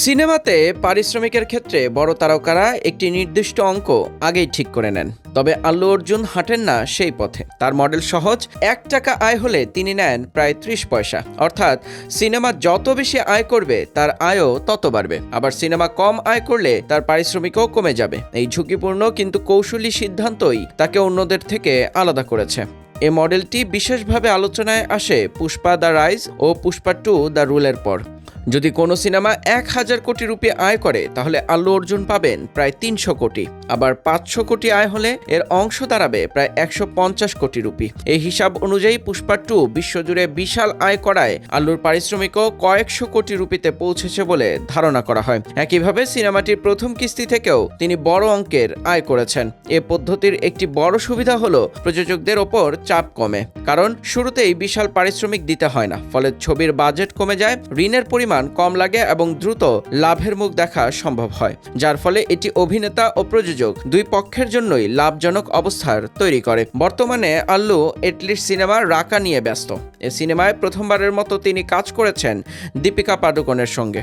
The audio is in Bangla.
সিনেমাতে পারিশ্রমিকের ক্ষেত্রে বড় তারকারা একটি নির্দিষ্ট অঙ্ক আগেই ঠিক করে নেন। তবে আল্লু অর্জুন হাঁটেন না সেই পথে। তার মডেল সহজ, ৳1 আয় হলে তিনি নেন প্রায় ৩০ পয়সা। অর্থাৎ সিনেমা যত বেশি আয় করবে তার আয়ও তত বাড়বে। আবার সিনেমা কম আয় করলে তার পারিশ্রমিকও কমে যাবে। এই ঝুঁকিপূর্ণ কিন্তু কৌশলী সিদ্ধান্তই তাকে অন্যদের থেকে আলাদা করেছে। এ মডেলটি বিশেষভাবে আলোচনায় আসে পুষ্পা দ্য রাইজ ও পুষ্পা 2 দ্য রুলের পর। যদি কোনো সিনেমা ১,০০০ কোটি রুপি আয় করে তাহলে আল্লু অর্জুন পাবেন প্রায় ৩০০ কোটি। আবার ৫০০ কোটি আয় হলে এর অংশ দাঁড়াবে প্রায় ১৫০ কোটি রুপি। এই হিসাব অনুযায়ী পুষ্পা 2 বিশ্বজুড়ে বিশাল আয় করায় আল্লুর পারিশ্রমিকও কয়েকশো কোটি রুপিতে পৌঁছেছে বলে ধারণা করা হয়। একইভাবে সিনেমাটির প্রথম কিস্তি থেকেও তিনি বড় অঙ্কের আয় করেছেন। এ পদ্ধতির একটি বড় সুবিধা হলো প্রযোজকদের ওপর চাপ কমে, কারণ শুরুতেই বিশাল পারিশ্রমিক দিতে হয় না। ফলে ছবির বাজেট কমে যায়, ঋণের পরিমাণ কম লাগে এবং দ্রুত লাভের মুখ দেখা সম্ভব হয়, যার ফলে এটি অভিনেতা ও প্রযোজক দুই পক্ষের জন্যই লাভজনক অবস্থার তৈরি করে। বর্তমানে আল্লু এটলিস্ট সিনেমা রাকা নিয়ে ব্যস্ত। এ সিনেমায় প্রথমবারের মতো তিনি কাজ করেছেন দীপিকা পাডুকোনের সঙ্গে।